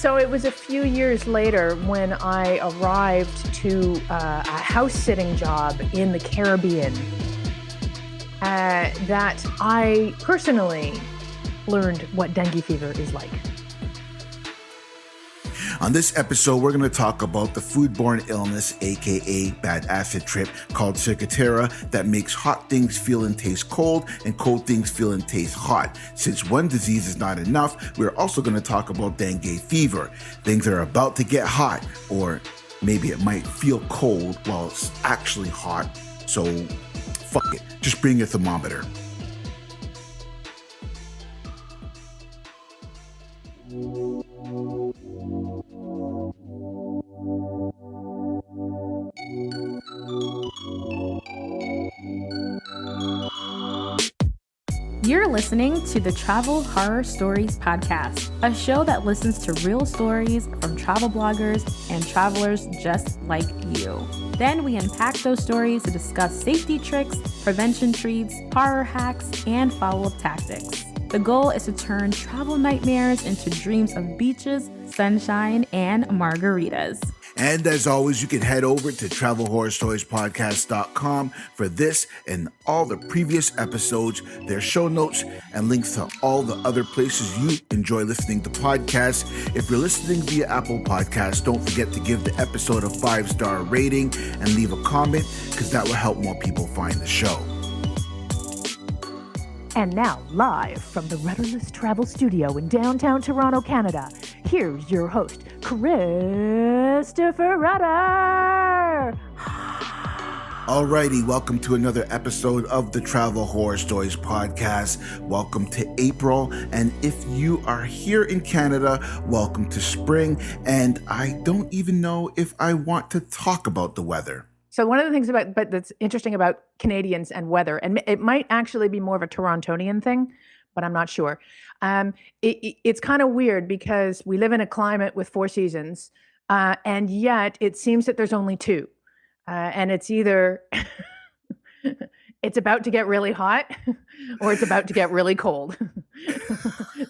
So it was a few years later when I arrived to a house-sitting job in the Caribbean that I personally learned what dengue fever is like. On this episode, we're going to talk about the foodborne illness, aka bad acid trip, called ciguatera, that makes hot things feel and taste cold and cold things feel and taste hot. Since one disease is not enough, we're also going to talk about dengue fever. Things that are about to get hot, or maybe it might feel cold while it's actually hot. So fuck it, just bring your thermometer. You're listening to the Travel Horror Stories podcast, a show that listens to real stories from travel bloggers and travelers just like you. Then we unpack those stories to discuss safety tricks, prevention treats, horror hacks, and follow-up tactics. The goal is to turn travel nightmares into dreams of beaches, sunshine, and margaritas. And as always, you can head over to travelhorrorstoriespodcast.com for this and all the previous episodes, their show notes, and links to all the other places you enjoy listening to podcasts. If you're listening via Apple Podcasts, don't forget to give the episode a 5-star rating and leave a comment, because that will help more people find the show. And now, live from the Rudderless Travel Studio in downtown Toronto, Canada, here's your host, Christopher Rudder! Alrighty, welcome to another episode of the Travel Horror Stories podcast. Welcome to April, and if you are here in Canada, welcome to spring, and I don't even know if I want to talk about the weather. So one of the things that's interesting about Canadians and weather, and it might actually be more of a Torontonian thing, but I'm not sure. It's kind of weird because we live in a climate with 4 seasons, and yet it seems that there's only 2. And it's either it's about to get really hot or it's about to get really cold.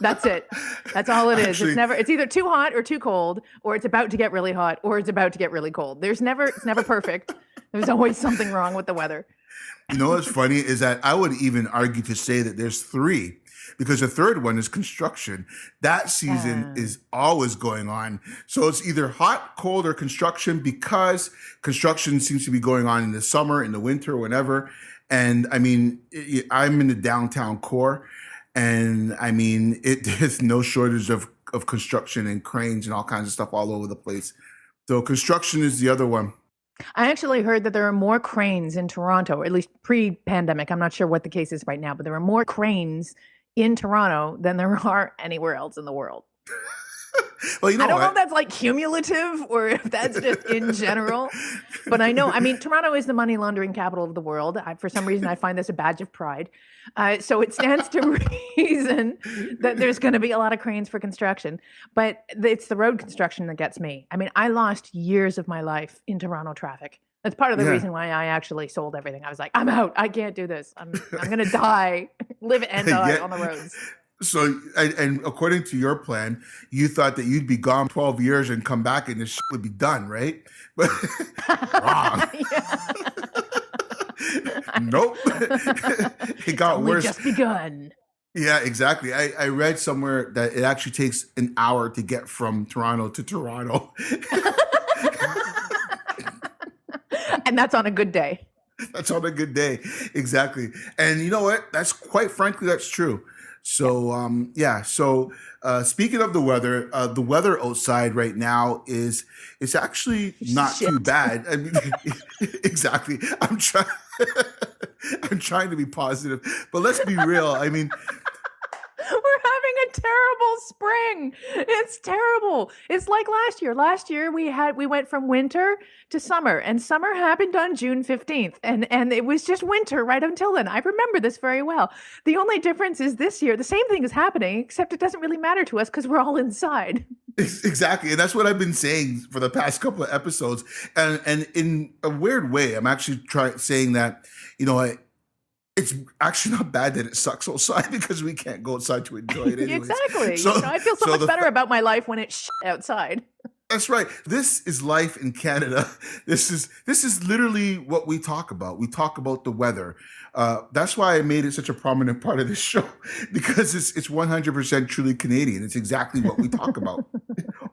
That's it. That's all it is. It's either too hot or too cold, or it's about to get really hot or it's about to get really cold. It's never perfect. There's always something wrong with the weather. You know what's funny is that I would even argue to say that there's 3, because the third one is construction. That season is always going on. So it's either hot, cold, or construction, because construction seems to be going on in the summer, in the winter, whenever. And I mean, I'm in the downtown core, and I mean, there's no shortage of construction and cranes and all kinds of stuff all over the place. So construction is the other one. I actually heard that there are more cranes in Toronto, at least pre-pandemic. I'm not sure what the case is right now, but there are more cranes in Toronto than there are anywhere else in the world. Well, you know, I don't know if that's like cumulative or if that's just in general, but I mean, Toronto is the money laundering capital of the world. For some reason, I find this a badge of pride. So it stands to reason that there's going to be a lot of cranes for construction, but it's the road construction that gets me. I mean, I lost years of my life in Toronto traffic. That's part of the reason why I actually sold everything. I was like, I'm out. I can't do this. I'm going to die, live and die on the roads. So, and according to your plan, you thought that you'd be gone 12 years and come back and this shit would be done, right? But wrong. Nope. It got worse. Just begun. Yeah, exactly. I read somewhere that it actually takes an hour to get from Toronto to Toronto. And that's on a good day. That's on a good day. Exactly. And you know what? That's quite frankly, that's true. So, So speaking of the weather outside right now it's actually not too bad. I mean, exactly. I'm trying to be positive, but let's be real. I mean, we're having a terrible spring. It's terrible. It's like last year. Last year we went from winter to summer, and summer happened on June 15th, and it was just winter right until then. I remember this very well. The only difference is this year, the same thing is happening, except it doesn't really matter to us because we're all inside. Exactly. And that's what I've been saying for the past couple of episodes. And in a weird way, I'm actually saying that, you know, it's actually not bad that it sucks outside because we can't go outside to enjoy it anyways. Exactly. So, I feel so much better about my life when it's outside. That's right. This is life in Canada. This is literally what we talk about. We talk about the weather. That's why I made it such a prominent part of this show, because it's 100% truly Canadian. It's exactly what we talk about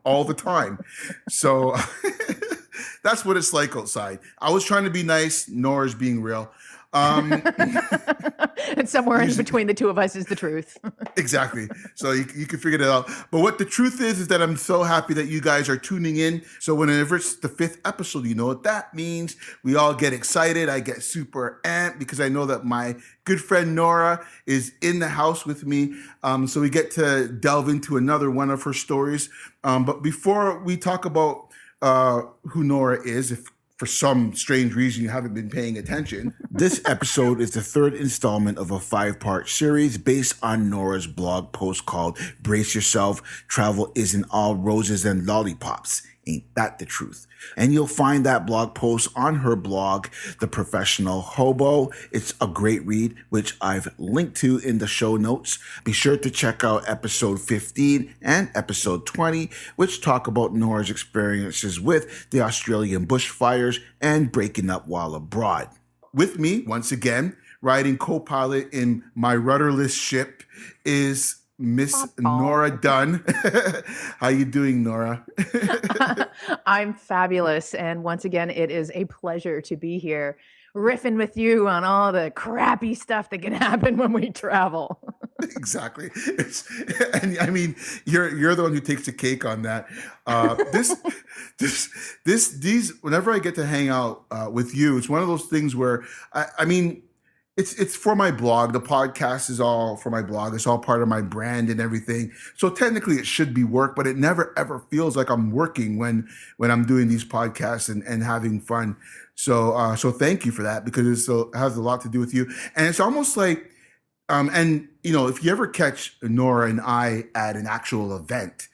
all the time. So that's what it's like outside. I was trying to be nice. Nora's being real. And somewhere in between the two of us is the truth. Exactly. So you can figure it out. But what the truth is that I'm so happy that you guys are tuning in. So whenever it's the 5th episode, you know what that means. We all get excited. I get super amped because I know that my good friend Nora is in the house with me. So we get to delve into another one of her stories. But before we talk about who Nora is, if for some strange reason you haven't been paying attention, this episode is the 3rd installment of a 5-part series based on Nora's blog post called Brace Yourself, Travel Isn't All Roses and Lollipops. Ain't that the truth? And you'll find that blog post on her blog, The Professional Hobo. It's a great read, which I've linked to in the show notes. Be sure to check out episode 15 and episode 20, which talk about Nora's experiences with the Australian bushfires and breaking up while abroad. With me, once again, riding co-pilot in my rudderless ship is Miss Nora Dunn. How you doing, Nora? I'm fabulous. And once again, it is a pleasure to be here riffing with you on all the crappy stuff that can happen when we travel. Exactly. And I mean, you're the one who takes the cake on that. These, whenever I get to hang out with you, it's one of those things where, I mean, it's for my blog. The podcast is all for my blog. It's all part of my brand and everything. So technically it should be work, but it never ever feels like I'm working when I'm doing these podcasts and having fun. So thank you for that, because it has a lot to do with you. And it's almost like, and you know, if you ever catch Nora and I at an actual event,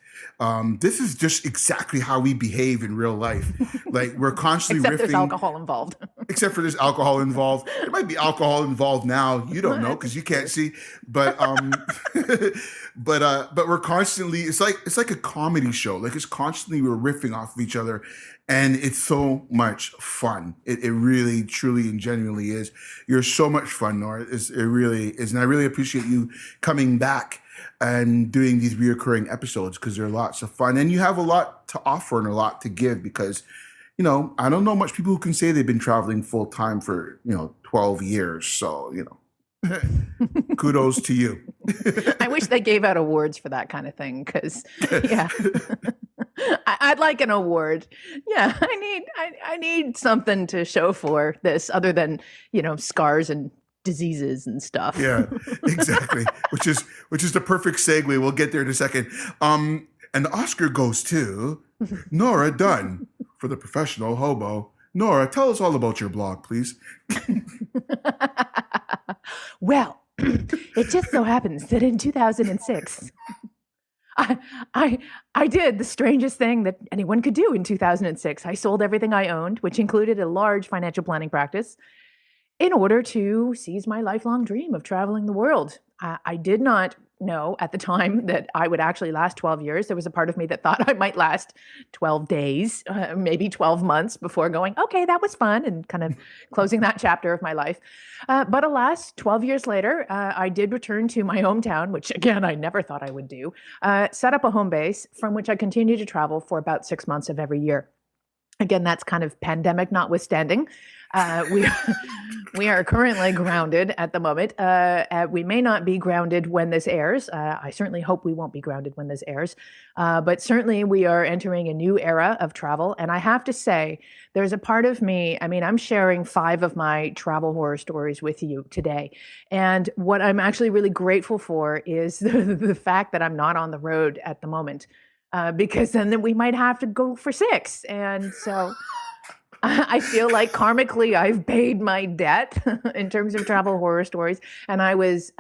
this is just exactly how we behave in real life. Like, we're constantly Except riffing. there's alcohol involved. Except for there's alcohol involved. There might be alcohol involved now. You don't know because you can't see. But but we're constantly. It's like a comedy show. Like, it's constantly we're riffing off of each other, and it's so much fun. It really, truly, and genuinely is. You're so much fun, Nora. It really is, and I really appreciate you coming back and doing these reoccurring episodes, because they're lots of fun, and you have a lot to offer and a lot to give, because, you know, I don't know much people who can say they've been traveling full time for, 12 years. So, kudos to you. I wish they gave out awards for that kind of thing, because, yeah, I'd like an award. Yeah, I need something to show for this other than, scars and diseases and stuff. Yeah, exactly. Which is the perfect segue. We'll get there in a second. And the Oscar goes to Nora Dunn for The Professional Hobo. Nora, tell us all about your blog, please. Well, it just so happens that in 2006, I did the strangest thing that anyone could do in 2006. I sold everything I owned, which included a large financial planning practice, in order to seize my lifelong dream of traveling the world. I did not know at the time that I would actually last 12 years. There was a part of me that thought I might last 12 days, maybe 12 months before going, okay, that was fun, and kind of closing that chapter of my life. But alas, 12 years later, I did return to my hometown, which again, I never thought I would do, set up a home base from which I continue to travel for about 6 months of every year. Again, that's kind of pandemic notwithstanding. We are currently grounded at the moment. We may not be grounded when this airs. I certainly hope we won't be grounded when this airs. But certainly we are entering a new era of travel. And I have to say, there's a part of me, I'm sharing 5 of my travel horror stories with you today. And what I'm actually really grateful for is the fact that I'm not on the road at the moment. Because then we might have to go for 6. And so I feel like karmically I've paid my debt in terms of travel horror stories. And I was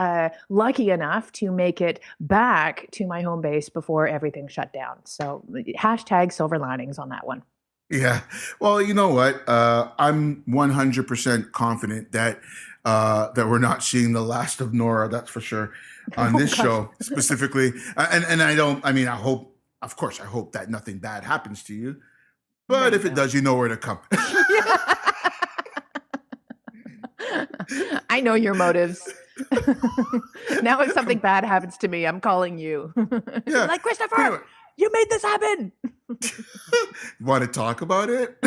lucky enough to make it back to my home base before everything shut down. So hashtag silver linings on that one. Yeah. Well, you know what? I'm 100% confident that that we're not seeing the last of Nora, that's for sure, on this show specifically. And I hope, of course, I hope that nothing bad happens to you. But if it does, you know where to come. I know your motives. Now if something bad happens to me, I'm calling you. Yeah. Like, Christopher, you made this happen. You want to talk about it?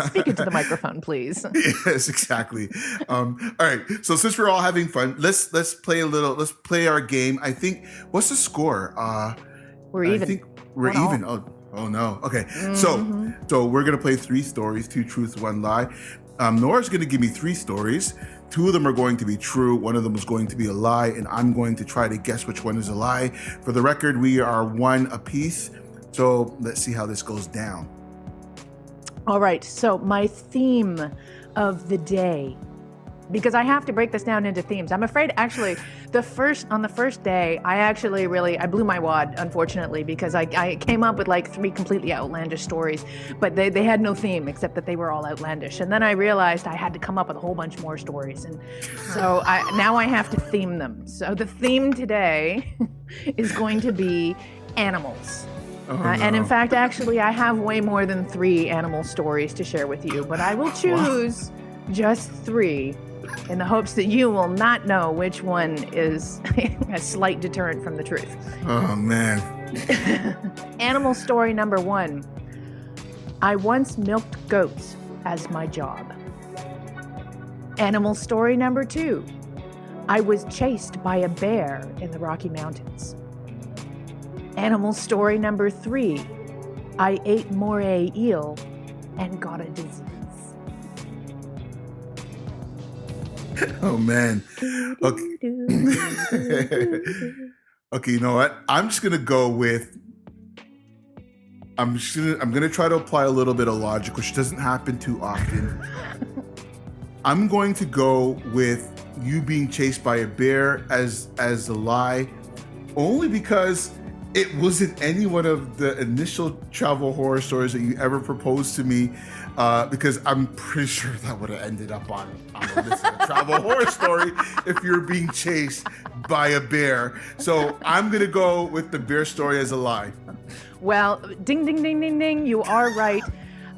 Speak into the microphone, please. Yes, exactly. All right. So since we're all having fun, let's play our game. I think, what's the score? We're even. I think we're even. Oh no. Okay. So we're gonna play 3 stories, 2 truths, 1 lie. Nora's gonna give me 3 stories. 2 of them are going to be true. 1 of them is going to be a lie, and I'm going to try to guess which one is a lie. For the record, we are 1 apiece. So let's see how this goes down. All right, so my theme of the day, because I have to break this down into themes. I'm afraid, actually, on the first day, I blew my wad, unfortunately, because I came up with like 3 completely outlandish stories, but they had no theme except that they were all outlandish. And then I realized I had to come up with a whole bunch more stories, and so now I have to theme them. So the theme today is going to be animals. Oh, no. And in fact, actually, I have way more than 3 animal stories to share with you, but I will choose just 3 in the hopes that you will not know which one is a slight deterrent from the truth. Oh, man. Animal story number 1. I once milked goats as my job. Animal story number 2. I was chased by a bear in the Rocky Mountains. Animal story number 3. I ate moray eel and got a disease. Oh man. Okay. Okay, you know what? I'm just gonna go with. I'm gonna try to apply a little bit of logic, which doesn't happen too often. I'm going to go with you being chased by a bear as a lie, only because it wasn't any one of the initial travel horror stories that you ever proposed to me, because I'm pretty sure that would have ended up on the list of a travel horror story if you're being chased by a bear. So I'm going to go with the bear story as a lie. Well, ding, ding, ding, ding, ding, you are right.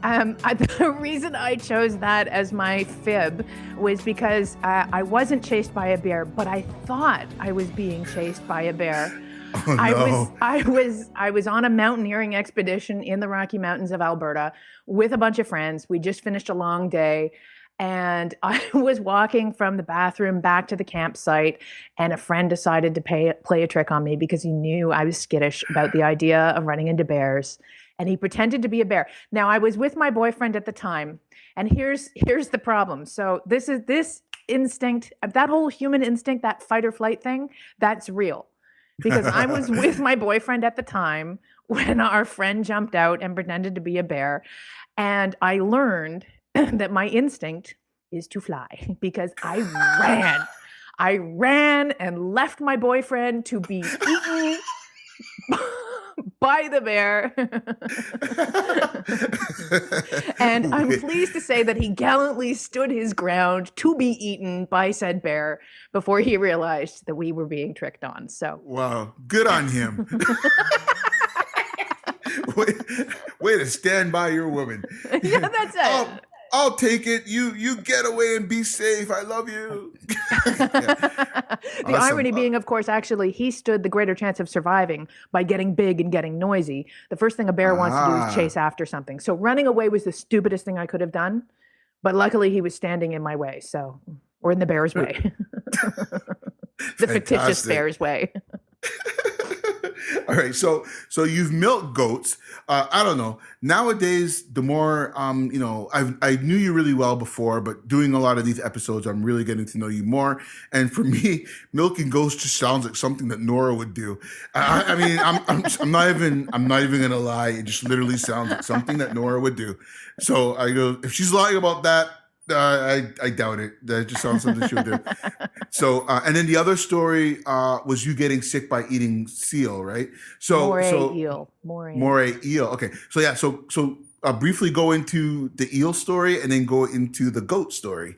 The reason I chose that as my fib was because I wasn't chased by a bear, but I thought I was being chased by a bear. Oh, no. I was on a mountaineering expedition in the Rocky Mountains of Alberta with a bunch of friends. We just finished a long day, and I was walking from the bathroom back to the campsite, and a friend decided to play a trick on me because he knew I was skittish about the idea of running into bears, and he pretended to be a bear. Now, I was with my boyfriend at the time, and here's the problem. So this instinct, that whole human instinct, that fight or flight thing, that's real. Because I was with my boyfriend at the time when our friend jumped out and pretended to be a bear. And I learned that my instinct is to fly because I ran. I ran and left my boyfriend to be eaten by the bear. And I'm pleased to say that he gallantly stood his ground to be eaten by said bear before he realized that we were being tricked on. So wow, good on him. way to stand by your woman. Yeah, that's it. I'll take it. You get away and be safe. I love you. The irony being, of course, actually, he stood the greater chance of surviving by getting big and getting noisy. The first thing a bear wants to do is chase after something. So running away was the stupidest thing I could have done. But luckily, he was standing in my way. Or in the bear's way. The fictitious bear's way. All right, so you've milked goats. I don't know. Nowadays, the more I knew you really well before, but doing a lot of these episodes, I'm really getting to know you more. And for me, milking goats just sounds like something that Nora would do. I mean, I'm not even gonna lie. It just literally sounds like something that Nora would do. So I go, if she's lying about that, I doubt it. That just sounds something she would do. So, and then the other story was you getting sick by eating seal, right? Moray eel. Okay. So yeah. So briefly go into the eel story and then go into the goat story.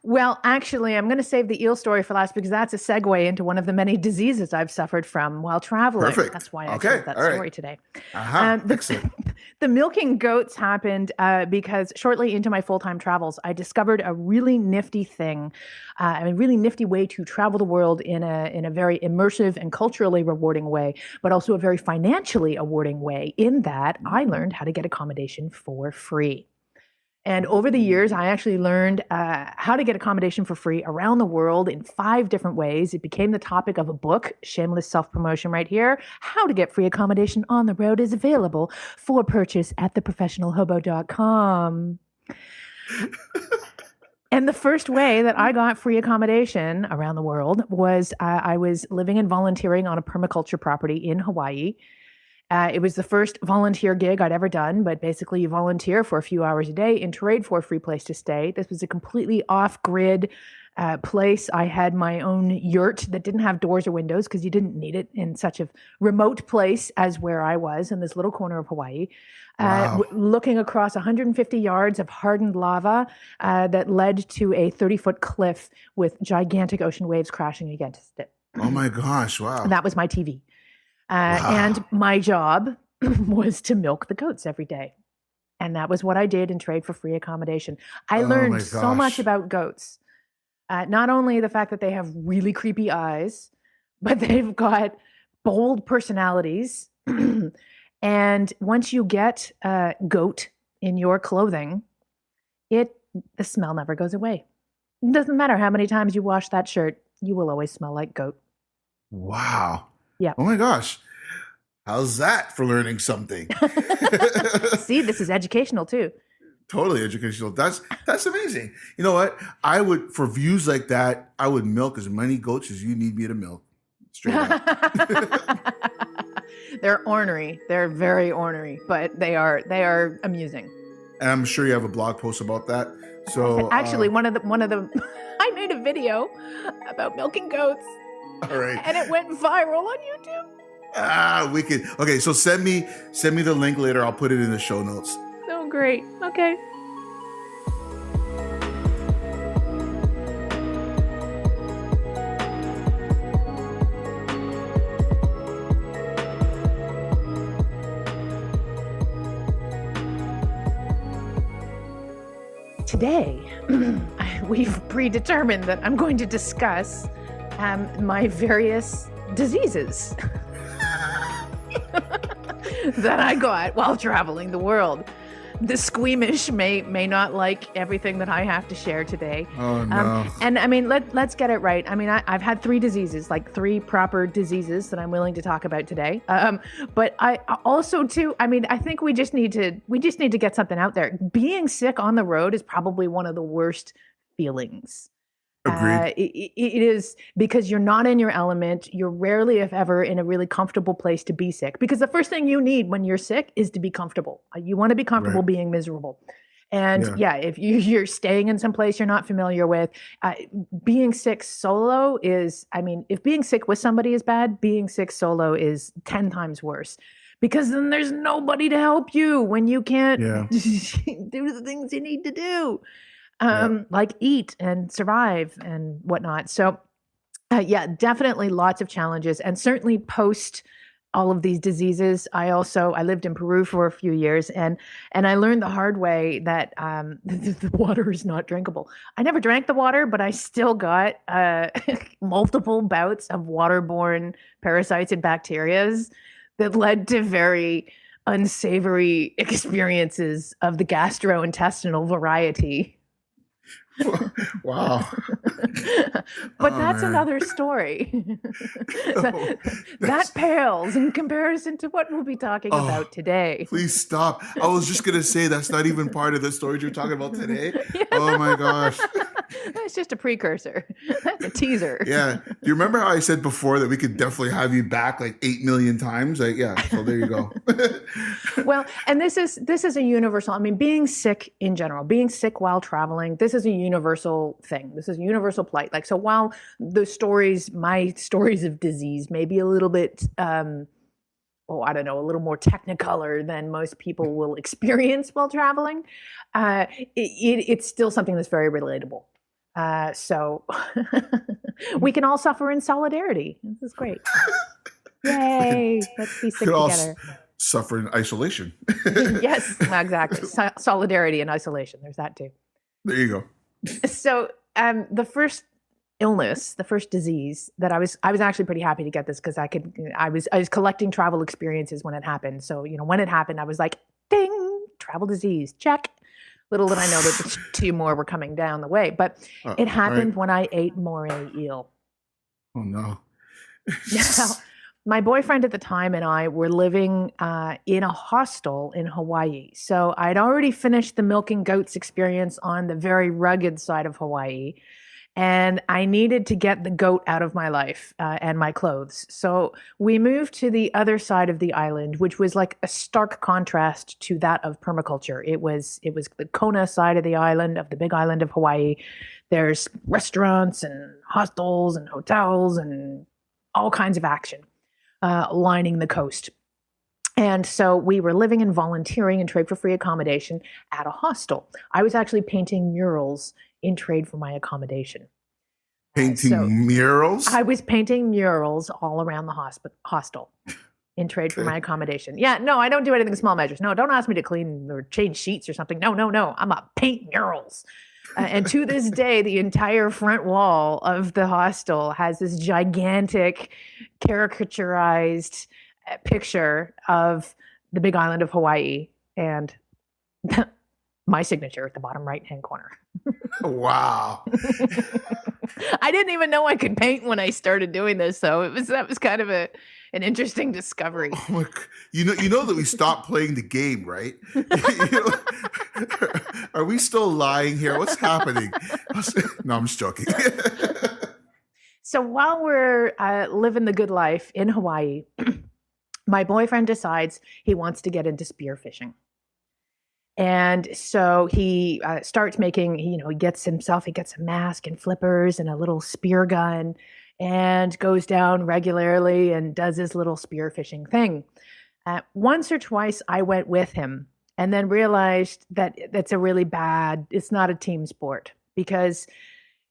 Well, actually, I'm going to save the eel story for last because that's a segue into one of the many diseases I've suffered from while traveling. Perfect. That's why I Okay. told that All right. story today. Excellent. The milking goats happened because shortly into my full-time travels, I discovered a really nifty thing, a really nifty way to travel the world in a very immersive and culturally rewarding way, but also a very financially awarding way in that I learned how to get accommodation for free. And over the years, I actually learned how to get accommodation for free around the world in 5 different ways. It became the topic of a book, shameless self-promotion right here. How to get free accommodation on the road is available for purchase at theprofessionalhobo.com. And the first way that I got free accommodation around the world was I was living and volunteering on a permaculture property in Hawaii. It was the first volunteer gig I'd ever done, but basically you volunteer for a few hours a day in trade for a free place to stay. This was a completely off-grid place. I had my own yurt that didn't have doors or windows because you didn't need it in such a remote place as where I was in this little corner of Hawaii, Wow. looking across 150 yards of hardened lava that led to a 30-foot cliff with gigantic ocean waves crashing against it. Oh my gosh. Wow. And that was my TV. Wow. And my job was to milk the goats every day. And that was what I did in trade for free accommodation. I Oh my learned so much gosh. about goats. Not only the fact that they have really creepy eyes, but they've got bold personalities. And once you get goat in your clothing, the smell never goes away. It doesn't matter how many times you wash that shirt, you will always smell like goat. Wow. Yeah. Oh my gosh. How's that for learning something? See, this is educational too. Totally educational. That's amazing. You know what? I would, for views like that, I would milk as many goats as you need me to milk. Straight up. They're ornery. They're very ornery, but they are amusing. And I'm sure you have a blog post about that. So Actually, one of the I made a video about milking goats, all right. and it went viral on YouTube. Wicked. Okay, so send me the link later. I'll put it in the show notes. So great. Okay. Today, we've predetermined that I'm going to discuss my various diseases that I got while traveling the world. The squeamish may not like everything that I have to share today. Oh no. And I mean, let's get it right. I mean, I've had 3 diseases, like 3 proper diseases that I'm willing to talk about today. But I also too, I mean, I think we just need to get something out there. Being sick on the road is probably one of the worst feelings. Agreed. It is, because you're not in your element. You're rarely, if ever, in a really comfortable place to be sick. Because the first thing you need when you're sick is to be comfortable. You want to be comfortable Right. being miserable. And yeah, if you're staying in some place you're not familiar with, being sick solo is, I mean, if being sick with somebody is bad, being sick solo is 10 times worse. Because then there's nobody to help you when you can't Yeah. do the things you need to do. Yeah. Like eat and survive and whatnot. So yeah, definitely lots of challenges. And certainly post all of these diseases, I lived in Peru for a few years, and I learned the hard way that the water is not drinkable. I never drank the water, but I still got multiple bouts of waterborne parasites and bacterias that led to very unsavory experiences of the gastrointestinal variety. Wow. But Oh, that's man. another story. That pales in comparison to what we'll be talking Oh, about today. Please stop. I was just going to say that's not even part of the story you're talking about today. Yeah. Oh my gosh. That's just a precursor. That's a teaser. Yeah. Do you remember how I said before that we could definitely have you back like 8 million times? Like, yeah. So there you go. Well, and this is a universal, I mean, being sick in general, being sick while traveling, this is a universal thing. This is universal plight. Like, so while my stories of disease may be a little bit I don't know, a little more technicolor than most people will experience while traveling, it's still something that's very relatable. So we can all suffer in solidarity. This is great. Yay! Let's be sick Could all together. suffer in isolation. Yes, exactly. Solidarity and isolation. There's that too. There you go. So the first illness, the first disease that I was actually pretty happy to get this because I was collecting travel experiences when it happened. So, when it happened, I was like, ding, travel disease, check. Little did I know that the 2 more were coming down the way. But it happened when I ate moray eel. Oh, no. Now, my boyfriend at the time and I were living in a hostel in Hawaii. So I'd already finished the milking goats experience on the very rugged side of Hawaii. And I needed to get the goat out of my life and my clothes. So we moved to the other side of the island, which was like a stark contrast to that of permaculture. It was the Kona side of the island, of the big island of Hawaii. There's restaurants and hostels and hotels and all kinds of action lining the coast. And so we were living and volunteering in trade for free accommodation at a hostel. I was actually painting murals in trade for my accommodation. Painting murals? I was painting murals all around the hostel in trade for my accommodation. Yeah, no, I don't do anything small measures. No, don't ask me to clean or change sheets or something. No. I'm a paint murals. And to this day, the entire front wall of the hostel has this gigantic caricaturized picture of the big island of Hawaii and my signature at the bottom right-hand corner. Wow. I didn't even know I could paint when I started doing this, so that was kind of an interesting discovery. Oh my, you know that we stopped playing the game, right? Are we still lying here? What's happening? No, I'm just joking. So while we're living the good life in Hawaii, my boyfriend decides he wants to get into spearfishing. And so he starts making, he gets a mask and flippers and a little spear gun and goes down regularly and does his little spearfishing thing. Once or twice I went with him and then realized that it's not a team sport because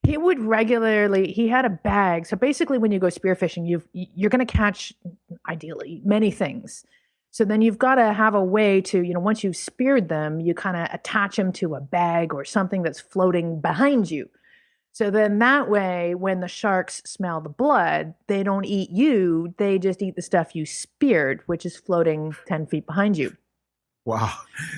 he had a bag. So basically when you go spearfishing, you're going to catch, ideally, many things. So then you've got to have a way to, once you've speared them, you kind of attach them to a bag or something that's floating behind you. So then that way, when the sharks smell the blood, they don't eat you. They just eat the stuff you speared, which is floating 10 feet behind you. Wow.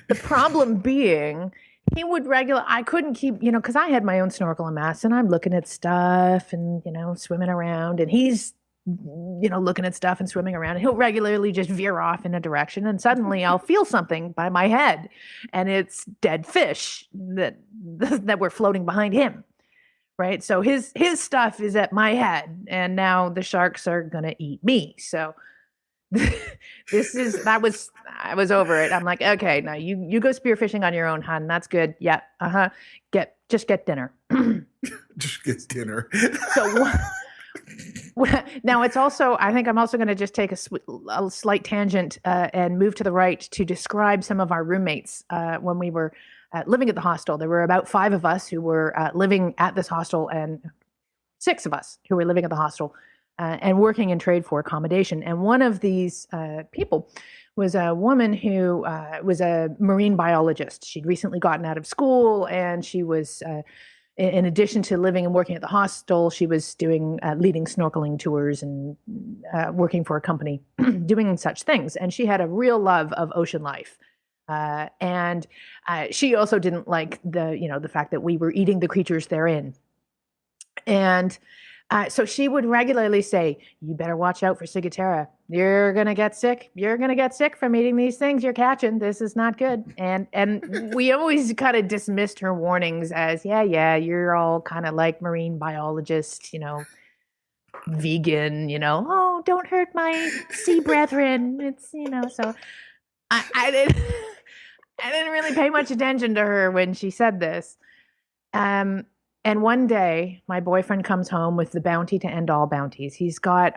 The problem being, I couldn't keep, because I had my own snorkel and mask and I'm looking at stuff and, swimming around and he's, looking at stuff and swimming around. And he'll regularly just veer off in a direction and suddenly I'll feel something by my head and it's dead fish that were floating behind him. Right. So his stuff is at my head and now the sharks are going to eat me. So I was over it. I'm like, okay, now you go spearfishing on your own, hon. That's good. Yeah. Just get dinner. Just get dinner. So now it's also, I think I'm also going to just take a slight tangent and move to the right to describe some of our roommates when we were living at the hostel. There were about 5 of us who were living at this hostel and 6 of us who were living at the hostel and working in trade for accommodation. And one of these people was a woman who was a marine biologist. She'd recently gotten out of school and she was in addition to living and working at the hostel, she was doing leading snorkeling tours and working for a company doing such things. And she had a real love of ocean life. And she also didn't like the fact that we were eating the creatures therein. And so she would regularly say, you better watch out for ciguatera. You're going to get sick. You're going to get sick from eating these things you're catching. This is not good. And we always kind of dismissed her warnings as, yeah, you're all kind of like marine biologists, vegan, oh, don't hurt my sea brethren. It's, so I didn't really pay much attention to her when she said this. And one day, my boyfriend comes home with the bounty to end all bounties. He's got,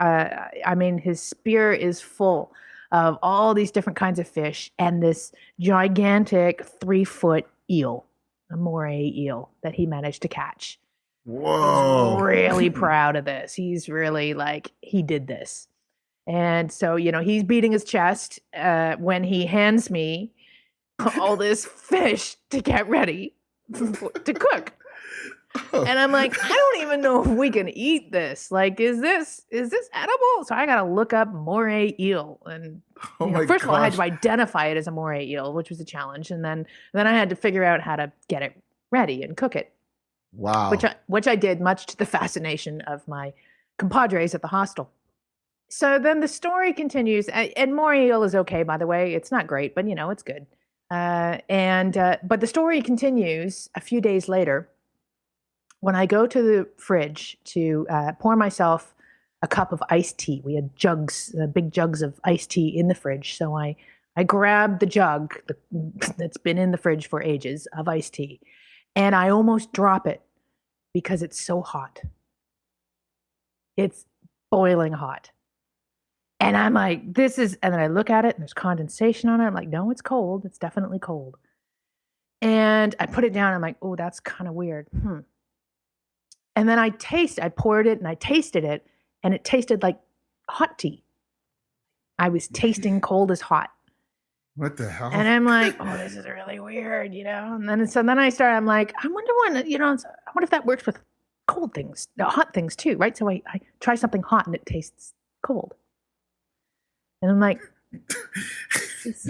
his spear is full of all these different kinds of fish and this gigantic 3-foot eel, a moray eel that he managed to catch. Whoa. He's really proud of this. He's really like, he did this. And so, he's beating his chest when he hands me all this fish to get ready to cook. And I'm like, I don't even know if we can eat this. Like, is this edible? So I got to look up moray eel. And first of all, I had to identify it as a moray eel, which was a challenge. And then I had to figure out how to get it ready and cook it. Wow. Which I did, much to the fascination of my compadres at the hostel. So then the story continues, and moray eel is okay, by the way. It's not great, but it's good. But the story continues a few days later when I go to the fridge to pour myself a cup of iced tea. We had big jugs of iced tea in the fridge. So I grabbed the jug that's been in the fridge for ages of iced tea, and I almost drop it because it's so hot. It's boiling hot. And I'm like, and then I look at it and there's condensation on it. I'm like, no, it's cold. It's definitely cold. And I put it down. I'm like, oh, that's kind of weird. And then I poured it and I tasted it, and it tasted like hot tea. I was tasting cold as hot. What the hell? And I'm like, oh, this is really weird, And then I'm like, I wonder I wonder if that works with cold things, hot things too, right? So I try something hot and it tastes cold. And I'm like, this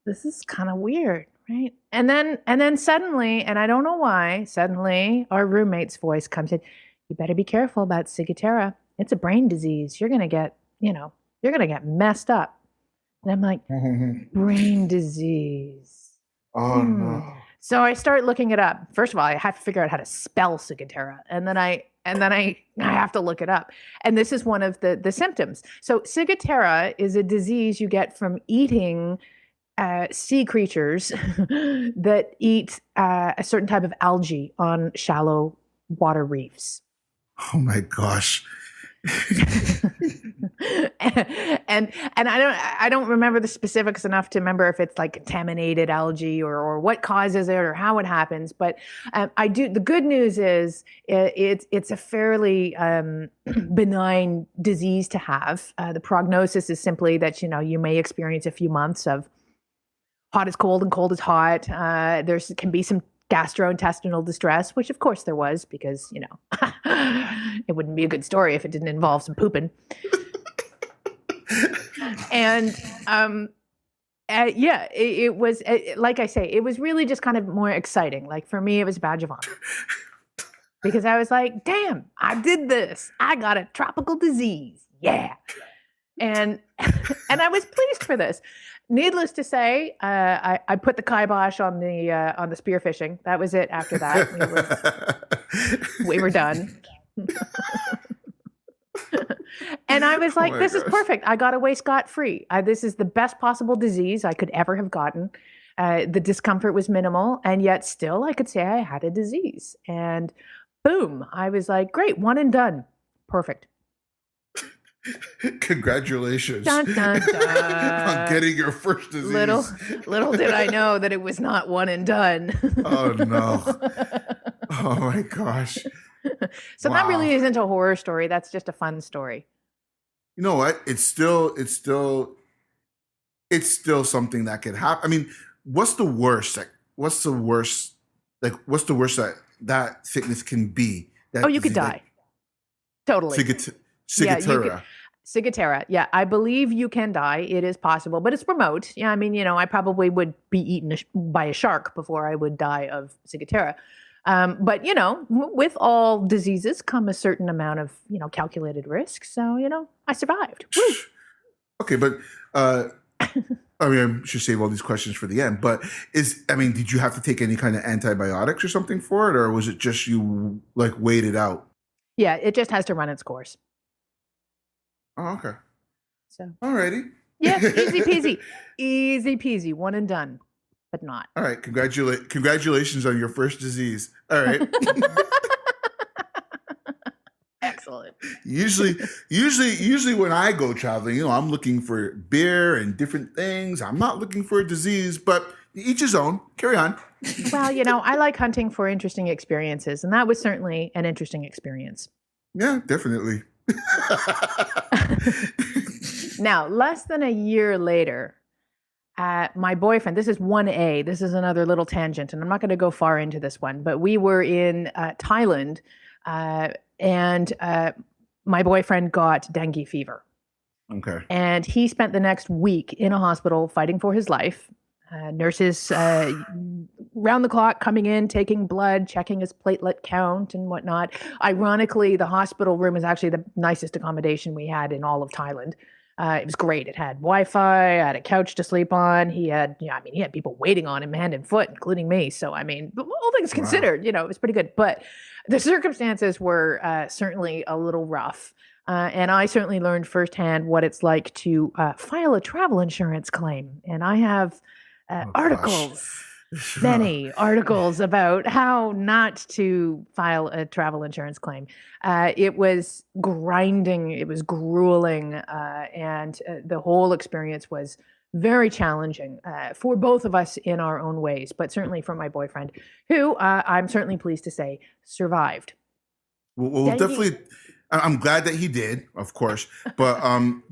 is kind of weird, right? And then suddenly, and I don't know why, our roommate's voice comes in. You better be careful about ciguatera. It's a brain disease. You're gonna get messed up. And I'm like, brain disease. Oh no. So I start looking it up. First of all, I have to figure out how to spell ciguatera, and then I have to look it up. And this is one of the symptoms. So ciguatera is a disease you get from eating sea creatures that eat a certain type of algae on shallow water reefs. Oh my gosh. and I don't remember the specifics enough to remember if it's like contaminated algae or what causes it or how it happens. But I do. The good news is it's a fairly benign disease to have. The prognosis is simply that you may experience a few months of hot is cold and cold is hot. There can be some gastrointestinal distress, which of course there was, because it wouldn't be a good story if it didn't involve some pooping. And it was like I say, it was really just kind of more exciting. Like for me, it was a badge of honor because I was like, damn, I did this. I got a tropical disease. Yeah. And I was pleased for this. Needless to say, I put the kibosh on the spearfishing. That was it. After that, we were done. And I was like, "This is perfect. I got away scot-free. This is the best possible disease I could ever have gotten. The discomfort was minimal, and yet still, I could say I had a disease." And boom, I was like, "Great, one and done. Perfect." Congratulations dun, dun, dun. on getting your first disease. Little did I know that it was not one and done. Oh no. Oh my gosh. So that really isn't a horror story. That's just a fun story. You know what? It's still something that could happen. I mean, what's the worst that sickness can be? You could die. Totally. Ciguatera. Ciguatera. Yeah, I believe you can die. It is possible, but it's remote. Yeah, I mean, I probably would be eaten by a shark before I would die of ciguatera. But with all diseases come a certain amount of calculated risk. So I survived. Woo. Okay, but I mean, I should save all these questions for the end. But did you have to take any kind of antibiotics or something for it, or was it just you wait it out? Yeah, it just has to run its course. Oh, okay. So. Alrighty. Yeah, easy peasy, one and done, but not. All right. Congratulations on your first disease. All right. Excellent. Excellent. Usually when I go traveling, I'm looking for beer and different things. I'm not looking for a disease, but each his own. Carry on. Well, I like hunting for interesting experiences, and that was certainly an interesting experience. Yeah, definitely. Now, less than a year later, my boyfriend, this is 1A, this is another little tangent, and I'm not going to go far into this one, but we were in Thailand, and my boyfriend got dengue fever. Okay. And he spent the next week in a hospital fighting for his life. Nurses round the clock coming in, taking blood, checking his platelet count and whatnot. Ironically, the hospital room is actually the nicest accommodation we had in all of Thailand. It was great. It had Wi-Fi, had a couch to sleep on. He had people waiting on him hand and foot, including me. So, all things considered, it was pretty good. But the circumstances were certainly a little rough. And I certainly learned firsthand what it's like to file a travel insurance claim. And I have many articles about how not to file a travel insurance claim. It was grinding, it was grueling, and the whole experience was very challenging for both of us in our own ways, but certainly for my boyfriend, who I'm certainly pleased to say survived. We'll definitely. I'm glad that he did, of course, but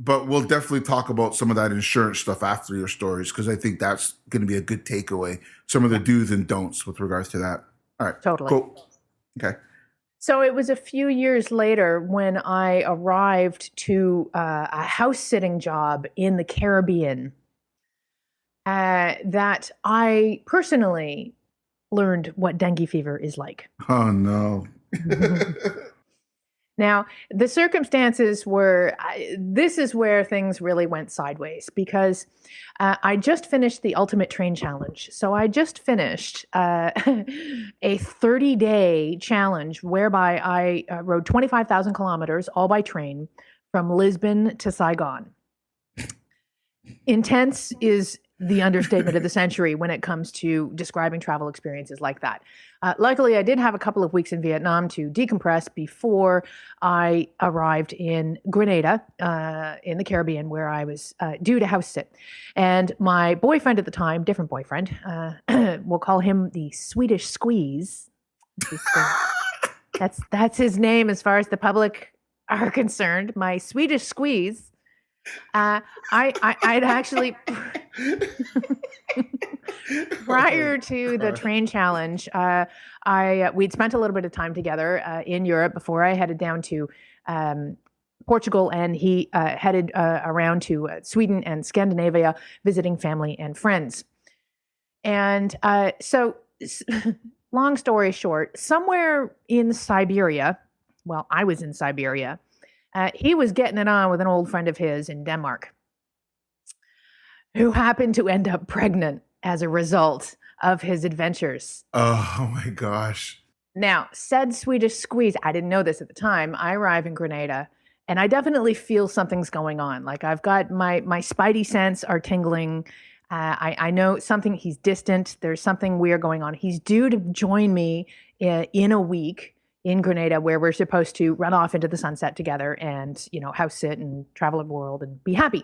we'll definitely talk about some of that insurance stuff after your stories, because I think that's going to be a good takeaway. Some of the do's and don'ts with regards to that. All right. Totally. Cool. Okay. So it was a few years later when I arrived to a house sitting job in the Caribbean that I personally learned what dengue fever is like. Oh, no. Now, the circumstances were, this is where things really went sideways, because I just finished the Ultimate Train Challenge. So I just finished a 30-day challenge whereby I rode 25,000 kilometers all by train from Lisbon to Saigon. Intense is the understatement of the century when it comes to describing travel experiences like that. Luckily, I did have a couple of weeks in Vietnam to decompress before I arrived in Grenada, in the Caribbean, where I was due to house sit. And my boyfriend at the time, different boyfriend, we'll call him the Swedish Squeeze. That's his name as far as the public are concerned. My Swedish Squeeze. I'd actually prior to the train challenge, we'd spent a little bit of time together in Europe before I headed down to Portugal, and he headed around to Sweden and Scandinavia, visiting family and friends. And so, long story short, somewhere in Siberia, well, I was in Siberia. He was getting it on with an old friend of his in Denmark, who happened to end up pregnant as a result of his adventures. Oh my gosh. Now, said Swedish Squeeze, I didn't know this at the time. I arrive in Grenada, and I definitely feel something's going on. Like, I've got my spidey sense are tingling. I know something, he's distant. There's something weird going on. He's due to join me in a week in Grenada, where we're supposed to run off into the sunset together and, house sit and travel the world and be happy.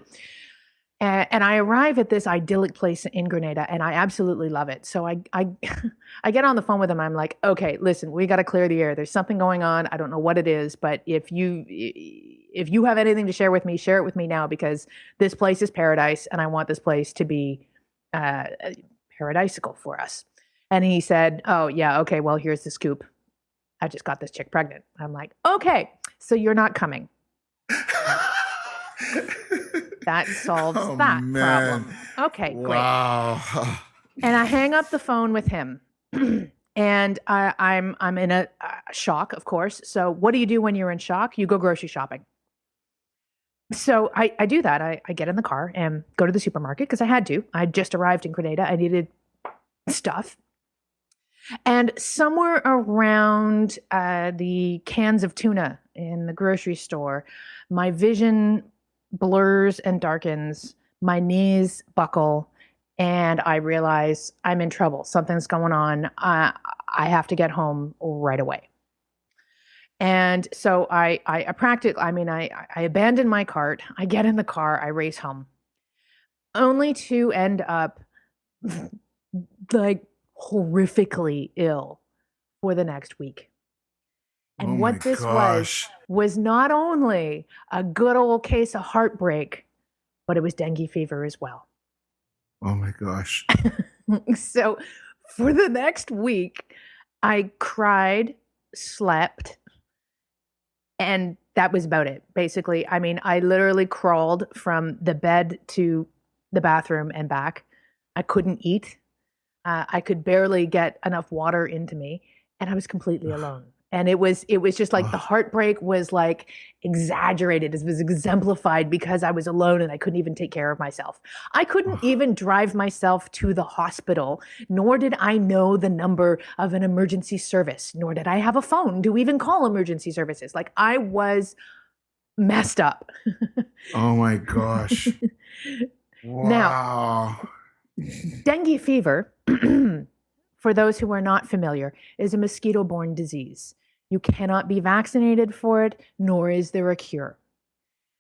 And I arrive at this idyllic place in Grenada, and I absolutely love it. So I I get on the phone with him. I'm like, okay, listen, we got to clear the air. There's something going on. I don't know what it is, but if you have anything to share with me, share it with me now, because this place is paradise, and I want this place to be paradisical for us. And he said, oh yeah, okay, well, here's the scoop. I just got this chick pregnant. I'm like, okay, so you're not coming. That solves that problem. Okay, great. Wow. And I hang up the phone with him, and I'm in a shock, of course. So what do you do when you're in shock? You go grocery shopping. So I do that. I get in the car and go to the supermarket because I had to. I just arrived in Grenada. I needed stuff. And somewhere around the cans of tuna in the grocery store, my vision blurs and darkens, my knees buckle, and I realize I'm in trouble. Something's going on. I have to get home right away. And so I abandon my cart. I get in the car. I race home, only to end up like horrifically ill for the next week. Oh And my what this gosh. was not only a good old case of heartbreak, but it was dengue fever as well. Oh my gosh. So for the next week, I cried, slept, and that was about it. Basically, I mean, I literally crawled from the bed to the bathroom and back. I couldn't eat. I could barely get enough water into me, and I was completely alone. And it was just like the heartbreak was like exaggerated. It was exemplified because I was alone and I couldn't even take care of myself. I couldn't even drive myself to the hospital, nor did I know the number of an emergency service, nor did I have a phone to even call emergency services. Like I was messed up. Oh my gosh. Wow. Now, dengue fever, for those who are not familiar, is a mosquito-borne disease. You cannot be vaccinated for it, nor is there a cure.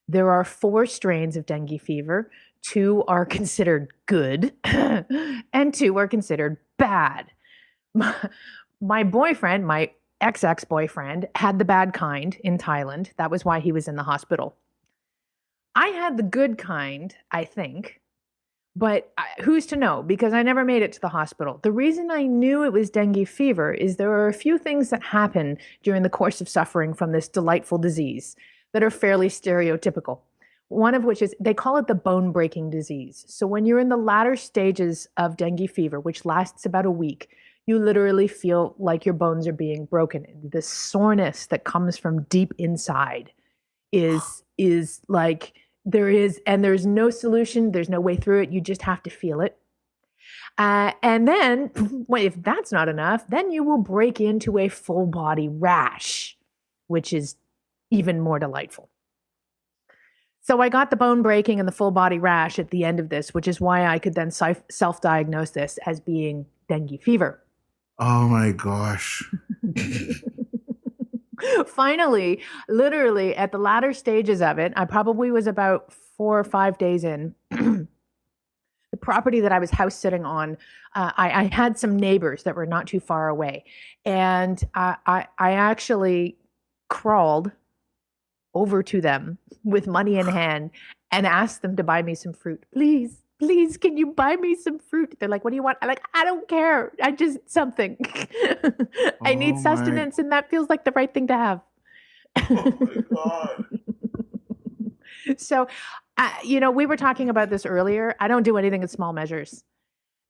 There are 4 strains of dengue fever. 2 are considered good, and 2 are considered bad. My boyfriend, my ex-boyfriend, had the bad kind in Thailand. That was why he was in the hospital. I had the good kind, I think. But who's to know? Because I never made it to the hospital. The reason I knew it was dengue fever is there are a few things that happen during the course of suffering from this delightful disease that are fairly stereotypical. One of which is, they call it the bone-breaking disease. So when you're in the latter stages of dengue fever, which lasts about a week, you literally feel like your bones are being broken. The soreness that comes from deep inside is like... there's no solution. There's no way through it. You just have to feel it. And then, if that's not enough, then you will break into a full body rash, which is even more delightful. So I got the bone breaking and the full body rash at the end of this, which is why I could then self-diagnose this as being dengue fever. Oh my gosh. Finally, literally at the latter stages of it, I probably was about 4 or 5 days in. The property that I was house sitting on, I had some neighbors that were not too far away. And I actually crawled over to them with money in hand and asked them to buy me some fruit. Please, can you buy me some fruit? They're like, what do you want? I'm like, I don't care. I just something. I need sustenance, and that feels like the right thing to have. Oh my God. So, we were talking about this earlier. I don't do anything in small measures.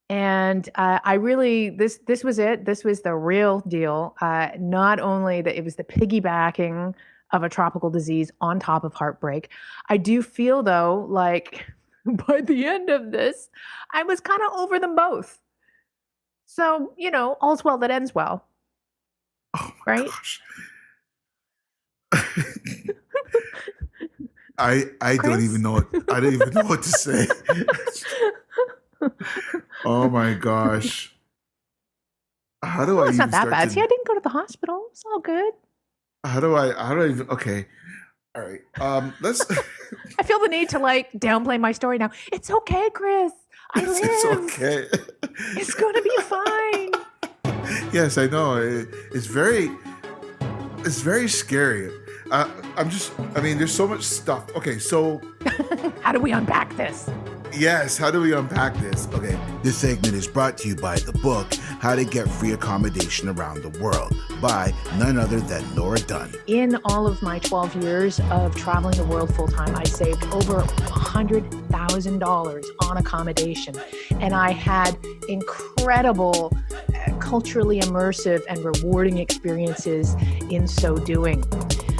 And I really, this was it. This was the real deal. Not only that it was the piggybacking of a tropical disease on top of heartbreak. I do feel, though, like... by the end of this, I was kind of over them both. So, all's well that ends well. Oh my right? gosh. I don't even know what to say. Oh my gosh. How do I It's even not that start bad. to, See, I didn't go to the hospital. It's all good. how do I even, okay. All right. Let's I feel the need to downplay my story now. It's okay, Chris. I live. It's okay. It's going to be fine. Yes, I know. It's very scary. There's so much stuff. Okay, so How do we unpack this? yes, how do we unpack this? Okay, this segment is brought to you by the book How to Get Free Accommodation Around the World by none other than Nora Dunn. In all of my 12 years of traveling the world full time, I saved over $100,000 on accommodation. And I had incredible, culturally immersive and rewarding experiences in so doing.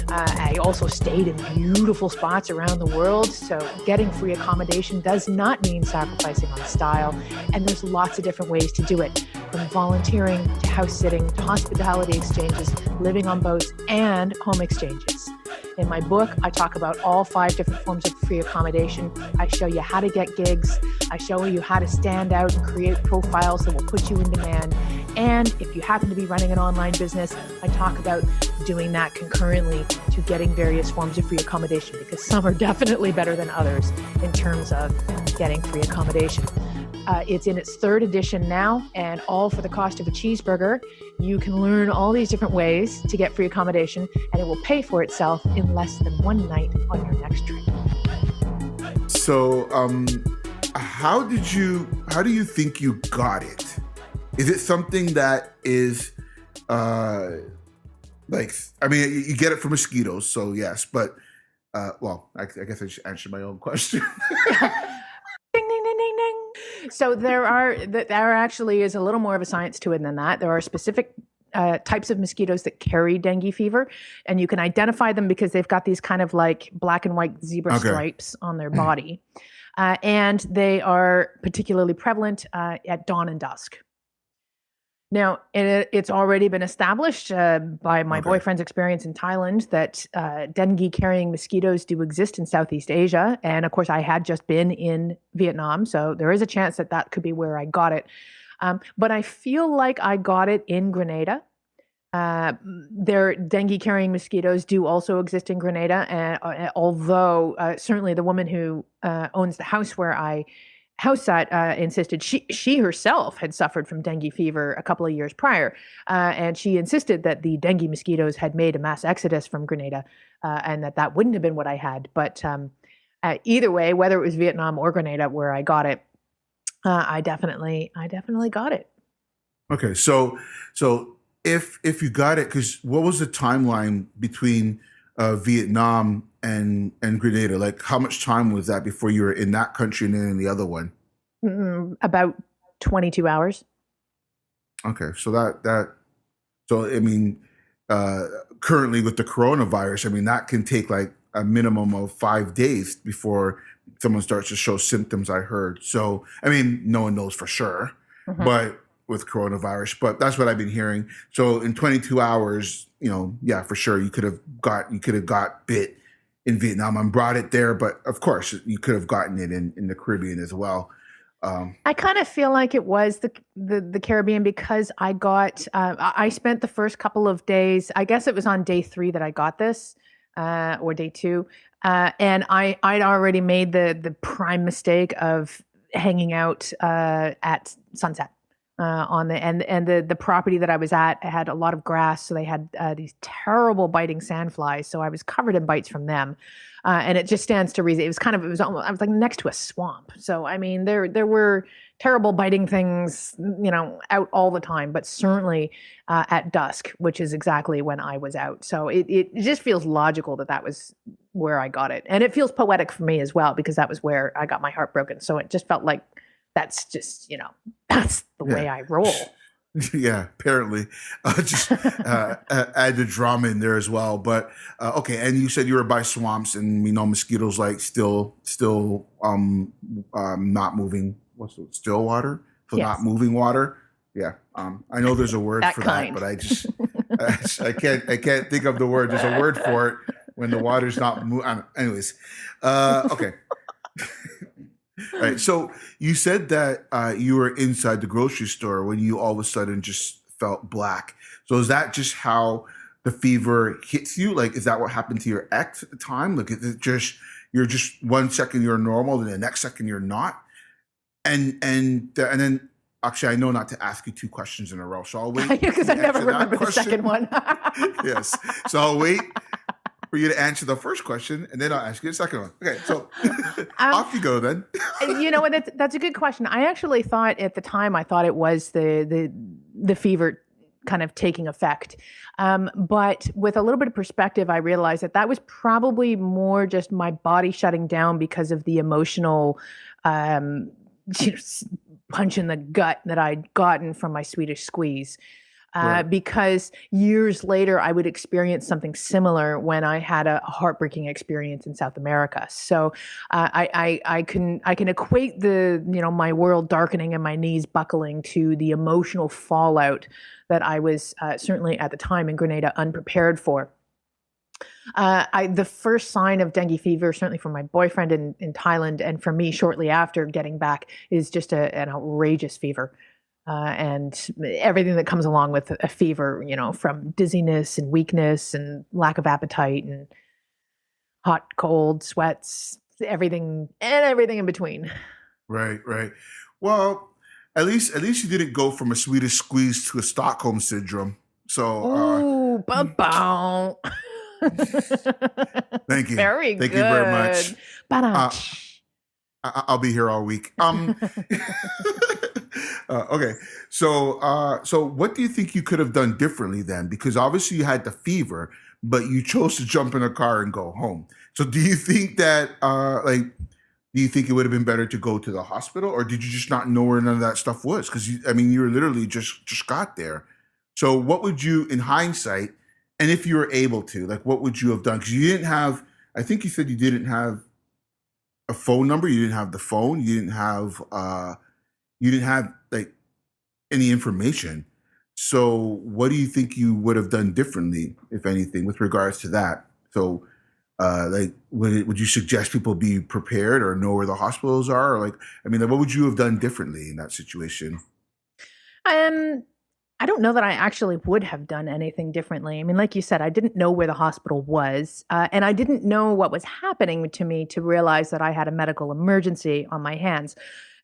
I also stayed in beautiful spots around the world, so getting free accommodation does not mean sacrificing on style, and there's lots of different ways to do it, from volunteering to house sitting to hospitality exchanges, living on boats, and home exchanges. In my book, I talk about all 5 different forms of free accommodation. I show you how to get gigs. I show you how to stand out and create profiles that will put you in demand. And if you happen to be running an online business, I talk about doing that concurrently to getting various forms of free accommodation, because some are definitely better than others in terms of getting free accommodation. It's in its 3rd edition now, and all for the cost of a cheeseburger. You can learn all these different ways to get free accommodation, and it will pay for itself in less than one night on your next trip. So, how do you think you got it? Is it something that is, you get it from mosquitoes, so yes, but, I guess I should answer my own question. Ding, ding, ding, ding, ding. So there actually is a little more of a science to it than that. There are specific types of mosquitoes that carry dengue fever, and you can identify them because they've got these kind of like black and white zebra stripes on their body. And they are particularly prevalent at dawn and dusk. Now, it's already been established by my boyfriend's experience in Thailand that dengue-carrying mosquitoes do exist in Southeast Asia. And of course, I had just been in Vietnam, so there is a chance that that could be where I got it. But I feel like I got it in Grenada. Their dengue-carrying mosquitoes do also exist in Grenada, although certainly the woman who owns the house where I house at insisted she herself had suffered from dengue fever a couple of years prior, and she insisted that the dengue mosquitoes had made a mass exodus from Grenada, and that wouldn't have been what I had. But either way, whether it was Vietnam or Grenada where I got it, I definitely got it. Okay, so if you got it, because what was the timeline between Vietnam and Grenada? Like, how much time was that before you were in that country and then in the other one? About 22 hours. Okay, so currently with the coronavirus, that can take like a minimum of 5 days before someone starts to show symptoms, I heard. So, no one knows for sure, but with coronavirus, but that's what I've been hearing. So in 22 hours, for sure, you could have got bit in Vietnam and brought it there. But of course, you could have gotten it in the Caribbean as well. I kind of feel like it was the Caribbean because I got, I spent the first couple of days, I guess it was on day 3 that I got this, or day 2. And I'd already made the prime mistake of hanging out at sunset. The property that I was at had a lot of grass, so they had these terrible biting sandflies. So I was covered in bites from them, and it just stands to reason. I was like next to a swamp. So there were terrible biting things, out all the time, but certainly at dusk, which is exactly when I was out. So it just feels logical that was where I got it, and it feels poetic for me as well because that was where I got my heart broken. So it just felt like. That's just, that's the way I roll. Yeah, apparently. Just add the drama in there as well. But okay, and you said you were by swamps, and we know mosquitoes like still not moving. What's it? Still water? So yes. Not moving water. Yeah. I know there's a word for kind. that, but I can't think of the word. There's a word for it when the water's not moving. Anyways, okay. All right. So you said that you were inside the grocery store when you all of a sudden just felt black. So is that just how the fever hits you? Like, is that what happened to your ex at the time? Like, is it just you're just 1 second you're normal, and the next second you're not? And then actually, I know not to ask you 2 questions in a row, so I'll wait because I never remember the second one. Yes. So I'll wait for you to answer the first question, and then I'll ask you the second one. Okay, so off you go then. You know what? That's a good question. I actually thought at the time, it was the fever kind of taking effect. But with a little bit of perspective, I realized that was probably more just my body shutting down because of the emotional punch in the gut that I'd gotten from my Swedish squeeze. Right. Because years later, I would experience something similar when I had a heartbreaking experience in South America. So I can equate my world darkening and my knees buckling to the emotional fallout that I was certainly at the time in Grenada unprepared for. The first sign of dengue fever, certainly from my boyfriend in Thailand, and for me shortly after getting back, is just an outrageous fever. and everything that comes along with a fever, from dizziness and weakness and lack of appetite and hot, cold, sweats, everything in between. Right, right. Well, at least you didn't go from a Swedish squeeze to a Stockholm syndrome. So Ooh, ba-bow. thank you. Very Thank good. you very much. Ba-dum. I'll be here all week. Okay. So what do you think you could have done differently then? Because obviously you had the fever, but you chose to jump in a car and go home. So do you think that do you think it would have been better to go to the hospital, or did you just not know where none of that stuff was? Because you were literally just got there. So what would you, in hindsight, and if you were able to, like, what would you have done? Because you didn't have. I think you said you didn't have a phone number. You didn't have the phone. You didn't have. You didn't have like any information. So what do you think you would have done differently, if anything, with regards to that? So. Would you suggest people be prepared or know where the hospitals are? Or what would you have done differently in that situation? I don't know that I actually would have done anything differently. I mean, like you said, I didn't know where the hospital was, and I didn't know what was happening to me to realize that I had a medical emergency on my hands.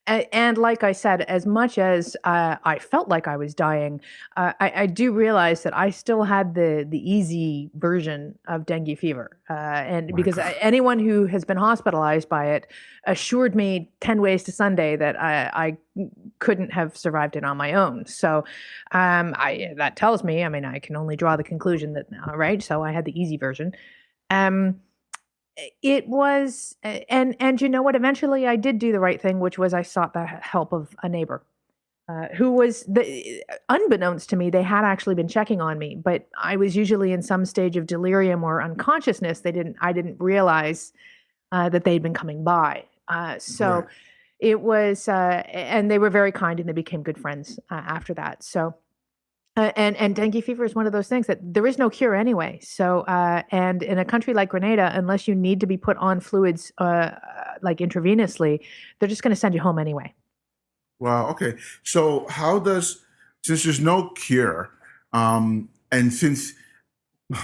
And like I said, as much as I felt like I was dying, I do realize that I still had the easy version of dengue fever. And My because God. anyone who has been hospitalized by it assured me 10 ways to Sunday that I couldn't have survived it on my own. So that tells me, I can only draw the conclusion that, right? So I had the easy version. Um, it was, and you know what? Eventually, I did do the right thing, which was I sought the help of a neighbor, who was unbeknownst to me, they had actually been checking on me, but I was usually in some stage of delirium or unconsciousness. I didn't realize that they'd been coming by. So Right. it was, and they were very kind, and they became good friends after that. So. And dengue fever is one of those things that there is no cure anyway. So, and in a country like Grenada, unless you need to be put on fluids like intravenously, they're just going to send you home anyway. Wow. Okay. So since there's no cure, and since,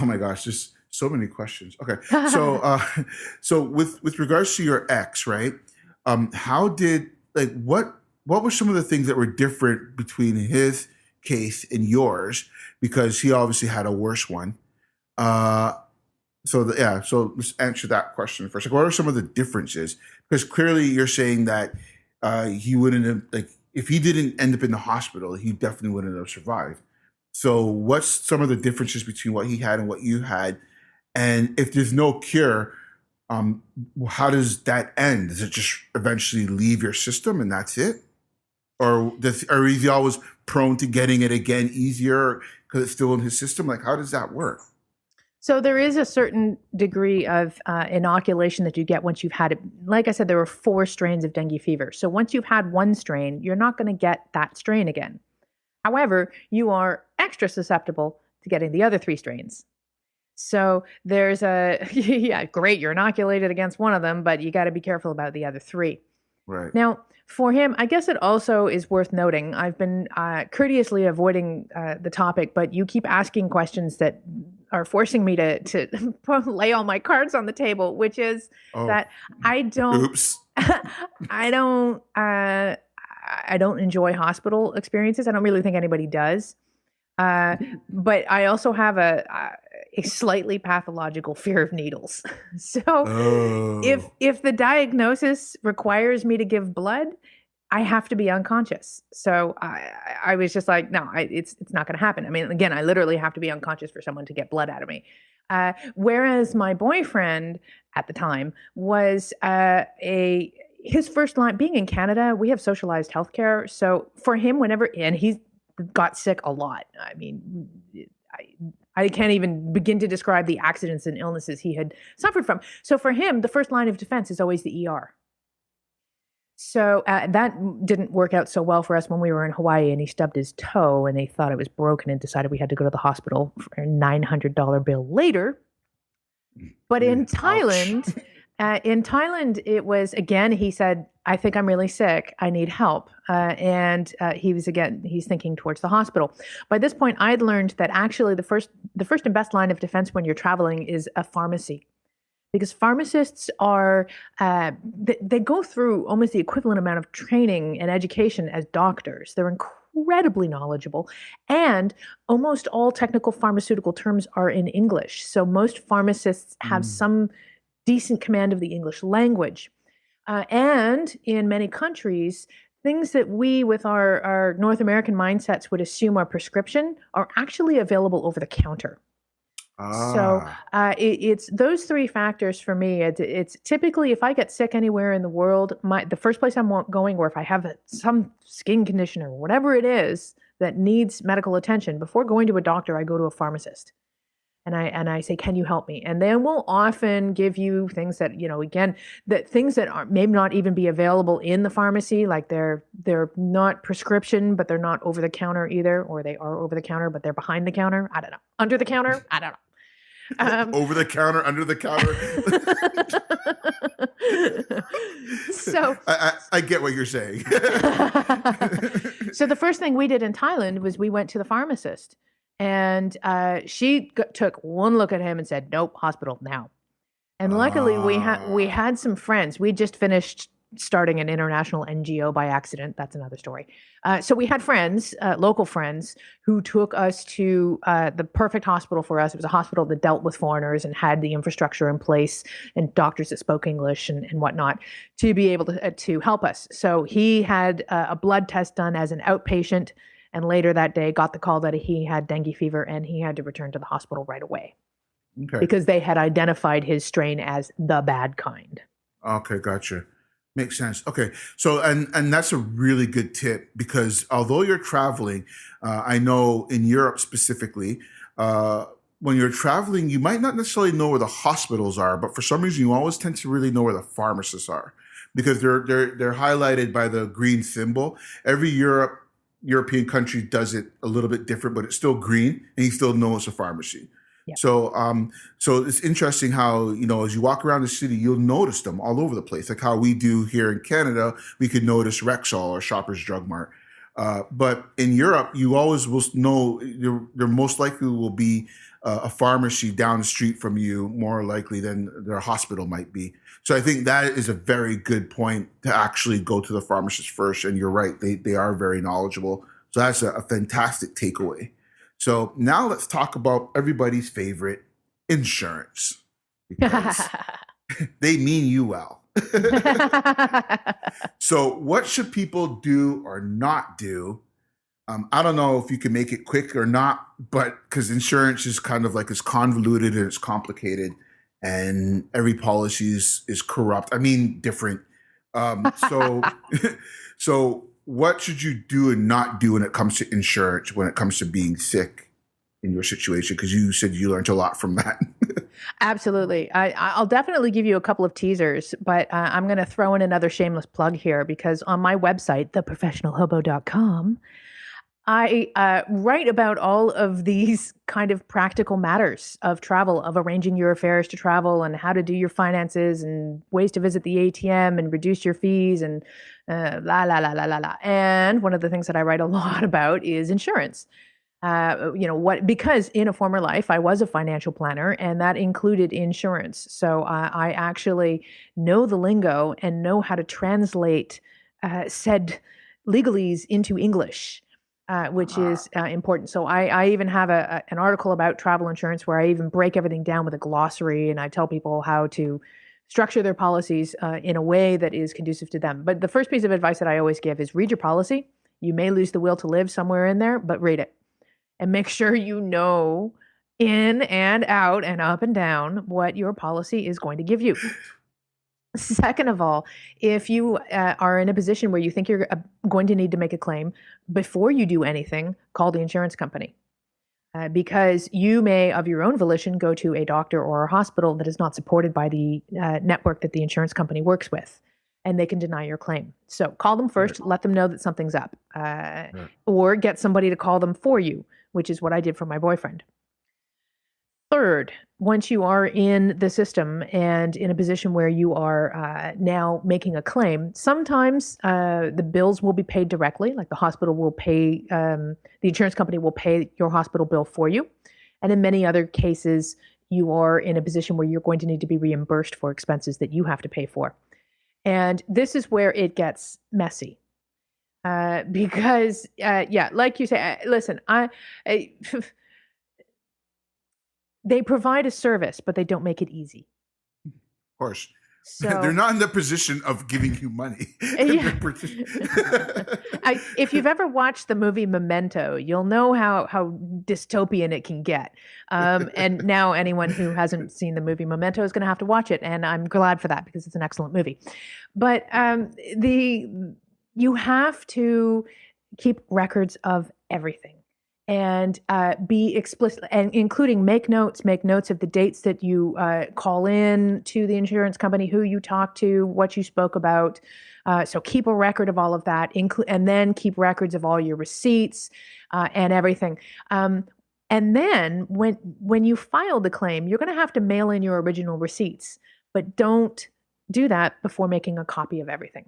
oh my gosh, there's so many questions. Okay. So, so with regards to your ex, right? How did, what were some of the things that were different between his case and yours? Because he obviously had a worse one. So let's answer that question first. Like, what are some of the differences? Because clearly you're saying that he wouldn't have, if he didn't end up in the hospital, he definitely wouldn't have survived. So what's some of the differences between what he had and what you had? And if there's no cure, how does that end? Does it just eventually leave your system and that's it? Or is he always prone to getting it again easier because it's still in his system? Like, how does that work? So there is a certain degree of inoculation that you get once you've had it. Like I said, there were 4 strains of dengue fever. So once you've had one strain, you're not going to get that strain again. However, you are extra susceptible to getting the other 3 strains. So there's yeah, great, you're inoculated against one of them, but you got to be careful about the other 3. Right. Now, for him, I guess it also is worth noting, I've been courteously avoiding the topic, but you keep asking questions that are forcing me to lay all my cards on the table, which is that I don't, Oops. I don't enjoy hospital experiences. I don't really think anybody does. But I also have a slightly pathological fear of needles. So if the diagnosis requires me to give blood, I have to be unconscious. So I was just like, no, it's not going to happen. I mean, again, I literally have to be unconscious for someone to get blood out of me. Whereas my boyfriend at the time was his first line, being in Canada, we have socialized healthcare. So for him, and he's got sick a lot. I mean, I can't even begin to describe the accidents and illnesses he had suffered from. So for him, the first line of defense is always the ER. So that didn't work out so well for us when we were in Hawaii, and he stubbed his toe and they thought it was broken and decided we had to go to the hospital for a $900 bill later. But in Thailand, it was, again, he said, I think I'm really sick. I need help. And he's thinking towards the hospital. By this point, I'd learned that actually the first and best line of defense when you're traveling is a pharmacy. Because pharmacists are, they go through almost the equivalent amount of training and education as doctors. They're incredibly knowledgeable, and almost all technical pharmaceutical terms are in English. So most pharmacists have some decent command of the English language. And in many countries, things that we, with our North American mindsets, would assume are prescription are actually available over the counter. So it's those three factors for me. It's typically, if I get sick anywhere in the world, the first place I'm going, or if I have some skin condition or whatever it is that needs medical attention, before going to a doctor, I go to a pharmacist. And I say, can you help me? And they will often give you things that, again, that things that are maybe not even be available in the pharmacy, like they're not prescription, but they're not over the counter either, or they are over the counter, but they're behind the counter. I don't know. Under the counter? I don't know. Over the counter, under the counter. So I get what you're saying. So the first thing we did in Thailand was we went to the pharmacist, and she took one look at him and said, "Nope, hospital now." And luckily we had some friends. We just finished starting an international NGO by accident. That's another story. So we had friends, local friends, who took us to the perfect hospital for us. It was a hospital that dealt with foreigners and had the infrastructure in place and doctors that spoke English and whatnot to be able to help us. So he had a blood test done as an outpatient, and later that day got the call that he had dengue fever and he had to return to the hospital right away. Okay. Because they had identified his strain as the bad kind. Okay, gotcha. Makes sense. Okay. So, and that's a really good tip, because although you're traveling, I know in Europe specifically, when you're traveling, you might not necessarily know where the hospitals are, but for some reason you always tend to really know where the pharmacists are, because they're highlighted by the green symbol. Every European country does it a little bit different, but it's still green and you still know it's a pharmacy. Yeah. So it's interesting how, as you walk around the city, you'll notice them all over the place. Like how we do here in Canada, we could notice Rexall or Shoppers Drug Mart. But in Europe, you always will know there most likely will be a pharmacy down the street from you, more likely than their hospital might be. So I think that is a very good point, to actually go to the pharmacist first. And you're right, they are very knowledgeable. So that's a fantastic takeaway. So now let's talk about everybody's favorite, insurance, because they mean you well. So what should people do or not do? I don't know if you can make it quick or not, but because insurance is kind of like, it's convoluted and it's complicated, and every policy is corrupt. I mean, different. So what should you do and not do when it comes to insurance, when it comes to being sick in your situation? Because you said you learned a lot from that. Absolutely. I'll definitely give you a couple of teasers, but I'm going to throw in another shameless plug here, because on my website, theprofessionalhobo.com, I write about all of these kind of practical matters of travel, of arranging your affairs to travel, and how to do your finances, and ways to visit the ATM and reduce your fees, and la la la la la la. And one of the things that I write a lot about is insurance. Because in a former life I was a financial planner, and that included insurance. So I actually know the lingo and know how to translate said legalese into English. Which is important. So I even have an article about travel insurance where I even break everything down with a glossary, and I tell people how to structure their policies in a way that is conducive to them. But the first piece of advice that I always give is read your policy. You may lose the will to live somewhere in there, but read it. And make sure you know in and out and up and down what your policy is going to give you. Second of all, if you are in a position where you think you're going to need to make a claim, before you do anything, call the insurance company. Because you may, of your own volition, go to a doctor or a hospital that is not supported by the network that the insurance company works with, and they can deny your claim. So call them first, let them know that something's up, or get somebody to call them for you, which is what I did for my boyfriend. Third, once you are in the system and in a position where you are now making a claim, sometimes the bills will be paid directly, like the hospital will pay, the insurance company will pay your hospital bill for you. And in many other cases, you are in a position where you're going to need to be reimbursed for expenses that you have to pay for. And this is where it gets messy. Because, like you say, listen, they provide a service, but they don't make it easy. Of course. So they're not in the position of giving you money. Yeah. If you've ever watched the movie Memento, you'll know how dystopian it can get. And now anyone who hasn't seen the movie Memento is going to have to watch it, and I'm glad for that because it's an excellent movie. But you have to keep records of everything. And be explicit, and including make notes of the dates that you call in to the insurance company, who you talked to, what you spoke about. So keep a record of all of that, and then keep records of all your receipts and everything. And then when you file the claim, you're going to have to mail in your original receipts, but don't do that before making a copy of everything.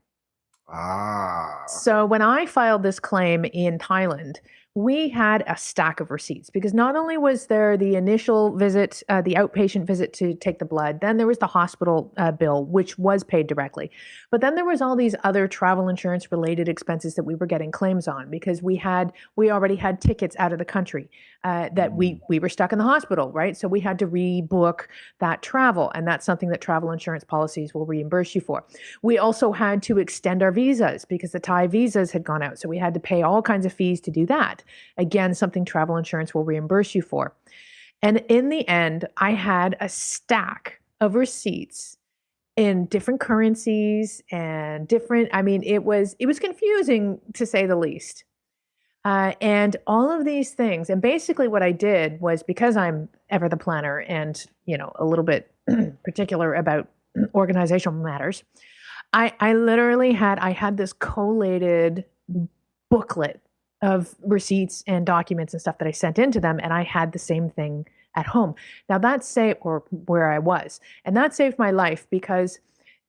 So when I filed this claim in Thailand, we had a stack of receipts because not only was there the initial visit, the outpatient visit to take the blood, then there was the hospital bill, which was paid directly. But then there was all these other travel insurance related expenses that we were getting claims on because we already had tickets out of the country that we were stuck in the hospital, right? So we had to rebook that travel, and that's something that travel insurance policies will reimburse you for. We also had to extend our visas because the Thai visas had gone out, so we had to pay all kinds of fees to do that. Again, something travel insurance will reimburse you for. And in the end, I had a stack of receipts in different currencies and it was confusing to say the least. And all of these things, and basically what I did was, because I'm ever the planner and, a little bit particular about organizational matters, I literally had this collated booklet of receipts and documents and stuff that I sent into them, and I had the same thing at home. Now or where I was, and that saved my life because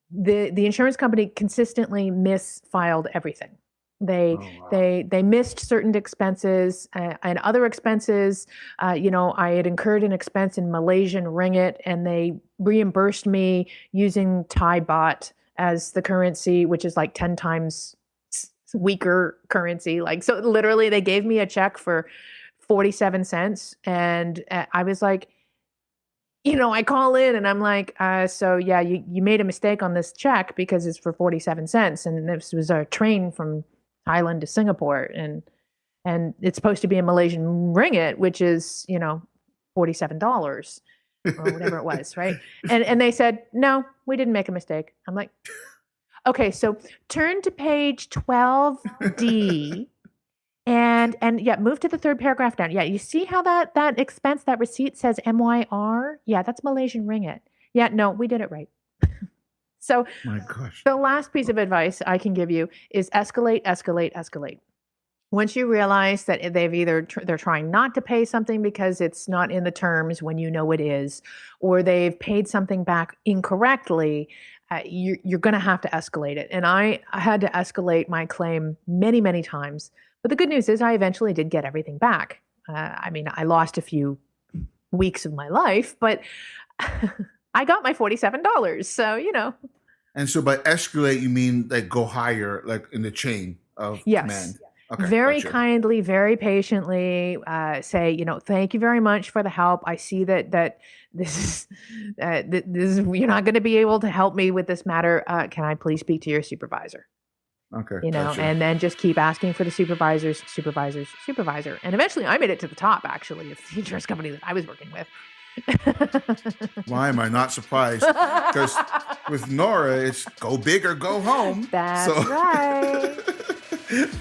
the insurance company consistently misfiled everything. They missed certain expenses and other expenses. I had incurred an expense in Malaysian ringgit, and they reimbursed me using Thai baht as the currency, which is like 10 times weaker currency. So literally they gave me a check for 47 cents. And I was like, I call in and I'm like, you made a mistake on this check because it's for 47 cents. And this was a train from Thailand to Singapore. And it's supposed to be a Malaysian ringgit, which is, $47 or whatever it was. Right. And they said, no, we didn't make a mistake. I'm like, okay, so turn to page 12D and move to the third paragraph down. Yeah, you see how that expense, that receipt says MYR? Yeah, that's Malaysian ringgit. Yeah, no, we did it right. So my gosh. The last piece of advice I can give you is escalate, escalate, escalate. Once you realize that they're trying not to pay something because it's not in the terms when it is, or they've paid something back incorrectly, you're going to have to escalate it. And I had to escalate my claim many, many times. But the good news is I eventually did get everything back. I lost a few weeks of my life, but I got my $47. So, And so by escalate, you mean like go higher, like in the chain of command? Okay, very gotcha. kindly, very patiently say, thank you very much for the help. I see that this is you're not going to be able to help me with this matter. Can I please speak to your supervisor? Okay. Gotcha. And then just keep asking for the supervisor. And eventually I made it to the top, actually, of the insurance company that I was working with. Why am I not surprised? Because with Nora, it's go big or go home. That's right.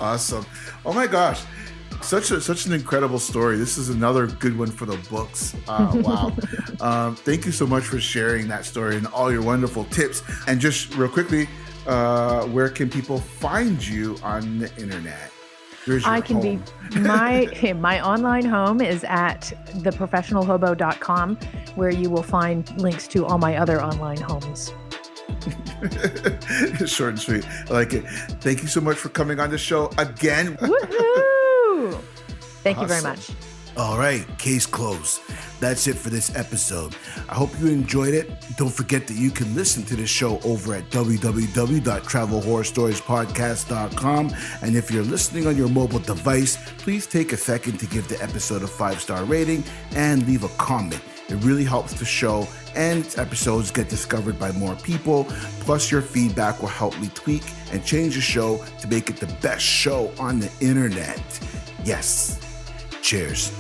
Awesome. Oh my gosh. Such an incredible story. This is another good one for the books. Wow. Thank you so much for sharing that story and all your wonderful tips. And just real quickly, where can people find you on the internet? There's your I can home. be my online home is at theprofessionalhobo.com, where you will find links to all my other online homes. Short and sweet. I like it. Thank you so much for coming on the show again. Woohoo! Thank you very Awesome. much. All right, case closed. That's it for this episode. I hope you enjoyed it. Don't forget that you can listen to this show over at www.travelhorrorstoriespodcast.com. And if you're listening on your mobile device, please take a second to give the episode a 5-star rating and leave a comment. It really helps the show, and episodes get discovered by more people. Plus, your feedback will help me tweak and change the show to make it the best show on the internet. Yes. Cheers.